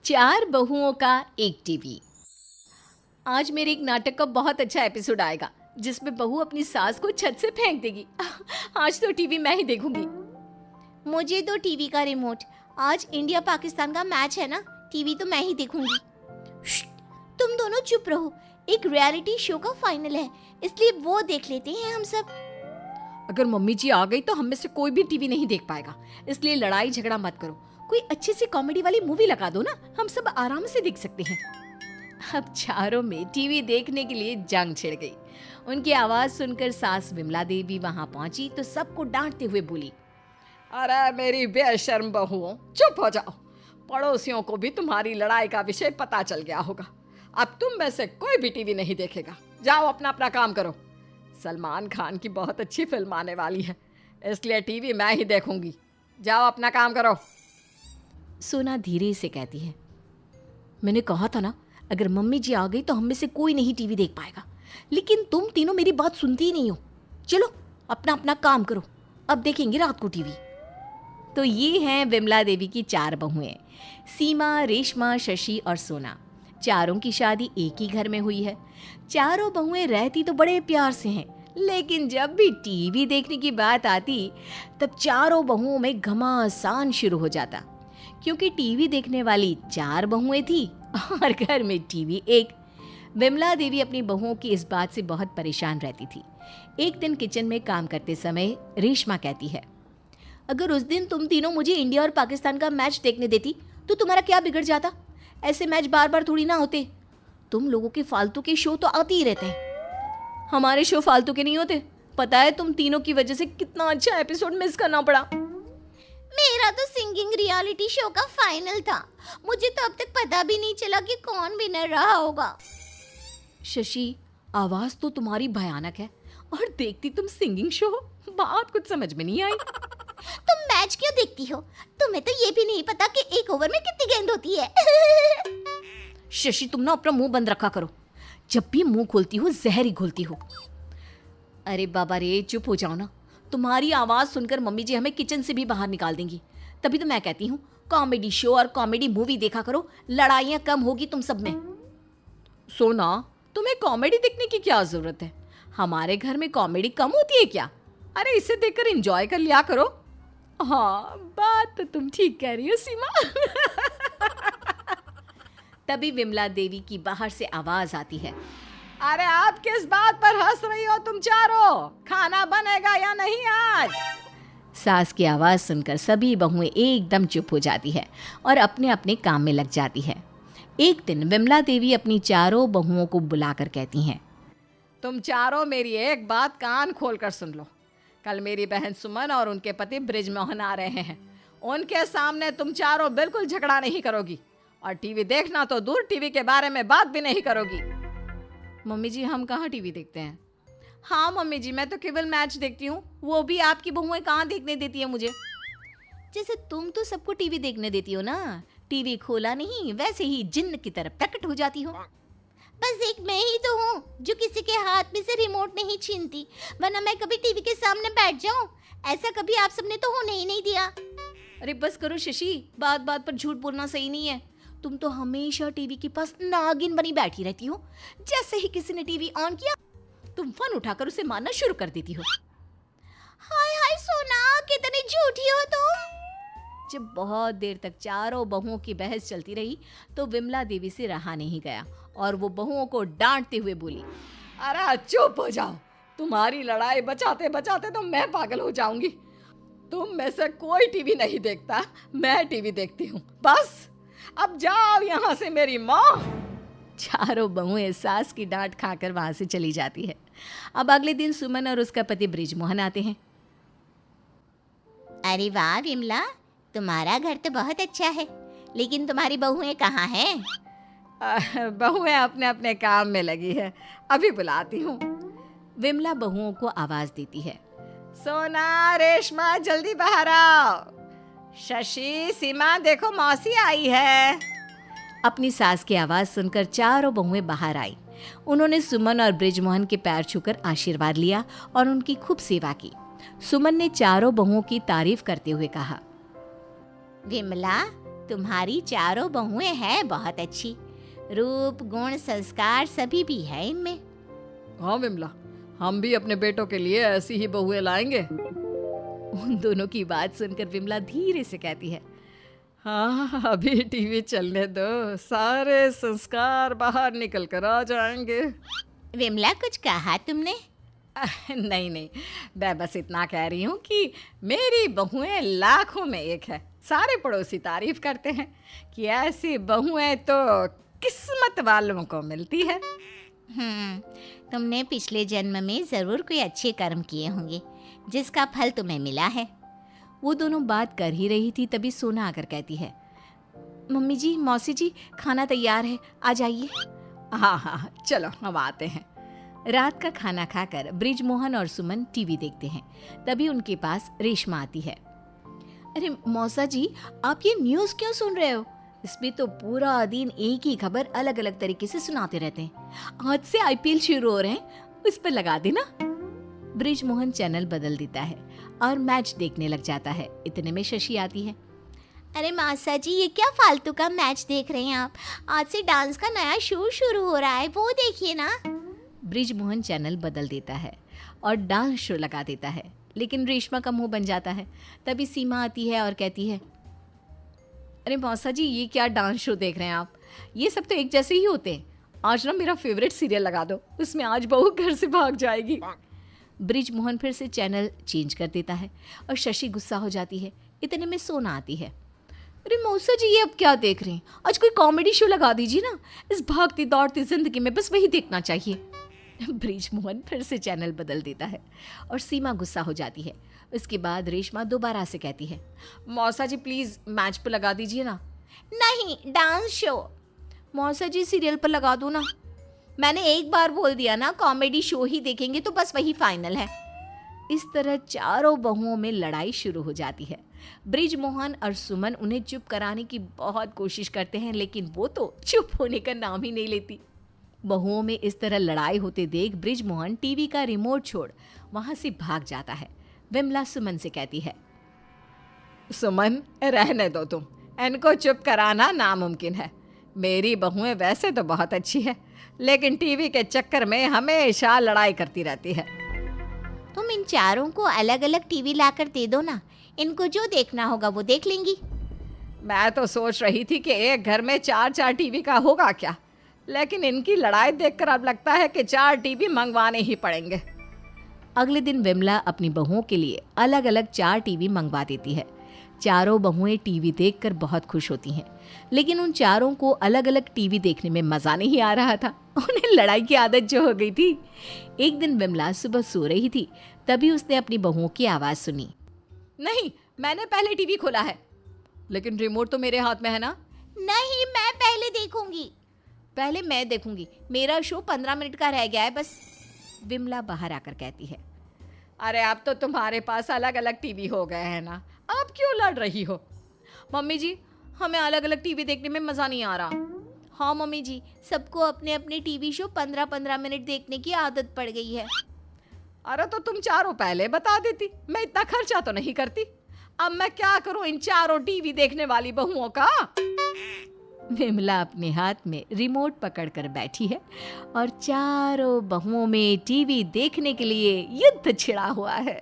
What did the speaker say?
चार बहुओं का एक टीवी। आज मेरे एक नाटक का बहुत अच्छा एपिसोड आएगा जिसमें बहू अपनी सास को छत से फेंक देगी। आज तो टीवी मैं ही देखूंगी। मुझे दो टीवी का रिमोट। आज इंडिया पाकिस्तान का मैच है ना, टीवी तो मैं ही देखूंगी। तुम दोनों चुप रहो, एक रियलिटी शो का फाइनल है इसलिए वो देख लेते हैं हम सब। अगर मम्मी जी आ गई तो हम में से कोई भी टीवी नहीं देख पाएगा, इसलिए लड़ाई झगड़ा मत करो। कोई अच्छी सी कॉमेडी वाली मूवी लगा दो ना, हम सब आराम से देख सकते हैं। अब चारों में टीवी देखने के लिए जंग छिड़ गई। उनकी आवाज सुनकर सास विमला देवी वहां पहुंची तो सबको डांटते हुए बोली, अरे मेरी बेशर्म बहुओं, चुप हो जाओ। पड़ोसियों को भी तुम्हारी लड़ाई का विषय पता चल गया होगा। अब तुम में से कोई भी टीवी नहीं देखेगा। जाओ अपना अपना काम करो। सलमान खान की बहुत अच्छी फिल्म आने वाली है, इसलिए टीवी मैं ही देखूंगी। जाओ अपना काम करो। सोना धीरे से कहती है, मैंने कहा था ना, अगर मम्मी जी आ गई तो हम में से कोई नहीं टीवी देख पाएगा, लेकिन तुम तीनों मेरी बात सुनती ही नहीं हो। चलो अपना अपना काम करो, अब देखेंगे रात को टीवी। तो ये हैं विमला देवी की चार बहुएं, सीमा, रेशमा, शशि और सोना। चारों की शादी एक ही घर में हुई है। चारों बहुएं रहती तो बड़े प्यार से हैं, लेकिन जब भी टीवी देखने की बात आती तब चारों बहुओं में घमासान शुरू हो जाता, क्योंकि टीवी देखने वाली चार बहुएं थी और घर में टीवी एक। विमला देवी अपनी बहुओं की इस बात से बहुत परेशान रहती थी। एक दिन किचन में काम करते समय रेशमा कहती है, अगर उस दिन तुम तीनों मुझे इंडिया और पाकिस्तान का मैच देखने देती तो तुम्हारा क्या बिगड़ जाता? ऐसे मैच बार बार थोड़ी ना होते। तुम लोगों के फालतू के शो तो आते ही रहते हैं। हमारे शो फालतू के नहीं होते। पता है तुम तीनों की वजह से कितना अच्छा एपिसोड मिस करना पड़ा। मेरा तो सिंगिंग रियलिटी शो का फाइनल था, मुझे तो अब तक पता भी नहीं चला कि कौन विनर रहा होगा। शशि, आवाज तो तुम्हारी भयानक है और देखती तुम सिंगिंग शो। बात कुछ समझ में नहीं आई। तुम मैच क्यों देखती हो? तुम्हें तो ये भी नहीं पता कि एक ओवर में कितनी गेंद होती है। शशि, तुम ना अपना मुंह बंद रखा करो। जब भी मुंह खोलती हो जहर ही घोलती हो। अरे बाबा रे, चुप हो जाओ ना। तुम्हारी आवाज सुनकर मम्मी जी हमें किचन से भी बाहर निकाल देंगी। तभी तो मैं कहती हूँ कॉमेडी शो और कॉमेडी मूवी देखा करो, लड़ाइयाँ कम होगी तुम सब में। सोना, तुम्हें कॉमेडी देखने की क्या जरूरत है? हमारे घर में कॉमेडी कम होती है क्या? अरे इसे देखकर एंजॉय कर लिया करो। हाँ, बात तो तुम ठीक कह रही हो सीमा। तभी विमला देवी की बाहर से आवाज आती है, अरे आप किस बात पर हंस रही हो तुम चारों? खाना बनेगा या नहीं आज? सास की आवाज सुनकर सभी बहुएं एकदम चुप हो जाती है और अपने अपने काम में लग जाती है। एक दिन विमला देवी अपनी चारों बहुओं को बुलाकर कहती हैं, तुम चारों मेरी एक बात कान खोलकर सुन लो। कल मेरी बहन सुमन और उनके पति बृजमोहन आ रहे हैं। उनके सामने तुम चारों बिल्कुल झगड़ा नहीं करोगी और टीवी देखना तो दूर, टीवी के बारे में बात भी नहीं करोगी। मम्मी जी, हम कहाँ टीवी देखते हैं? हाँ मम्मी जी, मैं तो केवल मैच देखती हूँ, वो भी आपकी बहुएं कहाँ देखने देती है मुझे। जैसे तुम तो सबको टीवी देखने देती हो ना, टीवी खोला नहीं वैसे ही जिन्न की तरह प्रकट हो जाती हो। बस एक मैं ही तो हूँ जो किसी के हाथ में से रिमोट नहीं छीनती, वरना मैं कभी टीवी के सामने बैठ जाऊँ। ऐसा कभी आप सबने तो होने ही नहीं दिया। अरे बस करो शशि, बात बात पर झूठ बोलना सही नहीं है। तुम तो हमेशा टीवी के पास नागिन बनी बैठी रहती हो। जैसे ही किसी ने टीवी ऑन किया तुम फोन उठाकर उसे मारना शुरू कर देती हो। हाय हाय सोना, कितनी झूठी हो तुम। जब बहुत देर तक चारों बहुओं की बहस चलती रही तो विमला देवी से रहा नहीं गया और वो बहुओं को डांटते हुए बोली, अरे चुप हो जाओ। तुम्हारी लड़ाई बचाते बचाते तो मैं पागल हो जाऊंगी। तुम में से कोई टीवी नहीं देखता, मैं टीवी देखती हूँ। बस अब जाओ यहाँ से मेरी माँ। चारों बहुएं सास की डांट खाकर वहां से चली जाती है। अब अगले दिन सुमन और उसका पति बृजमोहन आते हैं। अरे वाह विमला, तुम्हारा घर तो बहुत अच्छा है, लेकिन तुम्हारी बहुएं कहाँ हैं? बहुएं अपने अपने काम में लगी है, अभी बुलाती हूँ। विमला बहुओं को आवाज देती है, सोना, रेशमा, जल्दी बाहर आओ। शशि, सीमा, देखो मौसी आई है। अपनी सास की आवाज सुनकर चारों बहुएं बाहर आई। उन्होंने सुमन और बृजमोहन के पैर छूकर आशीर्वाद लिया और उनकी खूब सेवा की। सुमन ने चारों बहुओं की तारीफ करते हुए कहा, विमला, तुम्हारी चारों बहुएं हैं बहुत अच्छी, रूप गुण संस्कार सभी भी है इनमें। हाँ विमला, हम भी अपने बेटों के लिए ऐसी ही बहुएं लाएंगे। उन दोनों की बात सुनकर विमला धीरे से कहती है, हाँ अभी टीवी चलने दो, सारे संस्कार बाहर निकल कर आ जाएंगे। विमला कुछ कहा तुमने? नहीं नहीं, मैं बस इतना कह रही हूँ कि मेरी बहुएं लाखों में एक है। सारे पड़ोसी तारीफ करते हैं कि ऐसी बहुएं तो किस्मत वालों को मिलती है। तुमने पिछले जन्म में जरूर कोई अच्छे कर्म किए होंगे जिसका फल तुम्हें मिला है। वो दोनों बात कर ही रही थी, तभी सोना आकर कहती है, मम्मी जी, मौसी जी, खाना तैयार है, आ जाइए। हाँ हाँ चलो हम आते हैं। रात का खाना खाकर ब्रिजमोहन और सुमन टीवी देखते हैं। तभी उनके पास रेशमा आती है। अरे मौसा जी, आप ये न्यूज़ क्यों सुन रहे हो? इसमें तो पूरा दिन एक ही खबर अलग अलग तरीके से सुनाते रहते हैं। आज से आईपीएल शुरू हो रहे हैं, उस पर लगा देना। ब्रिजमोहन चैनल बदल देता है और मैच देखने लग जाता है। इतने में शशि आती है। अरे मासा जी, ये क्या फालतू का मैच देख रहे हैं आप? आज से डांस का नया शो शुरू हो रहा है, वो देखिए ना। ब्रिजमोहन चैनल बदल देता है और डांस शो लगा देता है, लेकिन रेशमा का मुंह बन जाता है। तभी सीमा आती है और कहती है, अरे मौसा जी, ये क्या डांस शो देख रहे हैं आप? ये सब तो एक जैसे ही होते हैं। आज ना मेरा फेवरेट सीरियल लगा दो, उसमें आज बहू घर से भाग जाएगी। ब्रिजमोहन फिर से चैनल चेंज कर देता है और शशि गुस्सा हो जाती है। इतने में सोना आती है। अरे मौसा जी, ये अब क्या देख रहे हैं? आज कोई कॉमेडी शो लगा दीजिए ना, इस भागती दौड़ती जिंदगी में बस वही देखना चाहिए। ब्रिजमोहन फिर से चैनल बदल देता है और सीमा गुस्सा हो जाती है। उसके बाद रेशमा दोबारा से कहती है, मौसा जी प्लीज मैच पर लगा दीजिए ना। नहीं, डांस शो। मौसा जी सीरियल पर लगा दो ना। मैंने एक बार बोल दिया ना, कॉमेडी शो ही देखेंगे तो बस वही फाइनल है। इस तरह चारों बहुओं में लड़ाई शुरू हो जाती है। ब्रिजमोहन और सुमन उन्हें चुप कराने की बहुत कोशिश करते हैं, लेकिन वो तो चुप होने का नाम ही नहीं लेती। बहुओं में इस तरह लड़ाई होते देख ब्रिजमोहन टीवी का रिमोट छोड़ वहां से भाग जाता है। विमला सुमन से कहती है, सुमन रहने दो तुम, इनको चुप कराना नामुमकिन है। मेरी बहुएं वैसे तो बहुत अच्छी है, लेकिन टीवी के चक्कर में हमेशा लड़ाई करती रहती है। तुम इन चारों को अलग अलग टीवी लाकर दे दो ना, इनको जो देखना होगा वो देख लेंगी। मैं तो सोच रही थी कि एक घर में 4-4 टीवी का होगा क्या, लेकिन इनकी लड़ाई देखकर अब लगता है कि 4 टीवी मंगवाने ही पड़ेंगे। अगले दिन विमला अपनी बहुओं के लिए अलग अलग 4 टीवी मंगवा देती है। चारों बहुएं टीवी देखकर बहुत खुश होती हैं, लेकिन उन चारों को अलग अलग टीवी देखने में मज़ा नहीं आ रहा था। उन्हें लड़ाई की आदत जो हो गई थी। एक दिन विमला सुबह सो रही थी, तभी उसने अपनी बहुओं की आवाज़ सुनी। नहीं, मैंने पहले टीवी खोला है, लेकिन रिमोट तो मेरे हाथ में है ना। नहीं, मैं पहले देखूंगी। पहले मैं देखूंगी, मेरा शो 15 मिनट का रह गया है बस। विमला बाहर आकर कहती है, अरे अब तो तुम्हारे पास अलग अलग टीवी हो गए हैं ना, आप क्यों लड़ रही हो? मम्मी जी, हमें अलग अलग टीवी देखने में मज़ा नहीं आ रहा। हाँ मम्मी जी, सबको अपने अपने टीवी शो 15-15 मिनट देखने की आदत पड़ गई है। अरे तो तुम चारों पहले बता देती, मैं इतना खर्चा तो नहीं करती। अब मैं क्या करूं इन चारों टीवी देखने वाली बहुओं का? विमला अपने हाथ में रिमोट पकड़कर बैठी है और चारों बहुओं में टीवी देखने के लिए युद्ध छिड़ा हुआ है।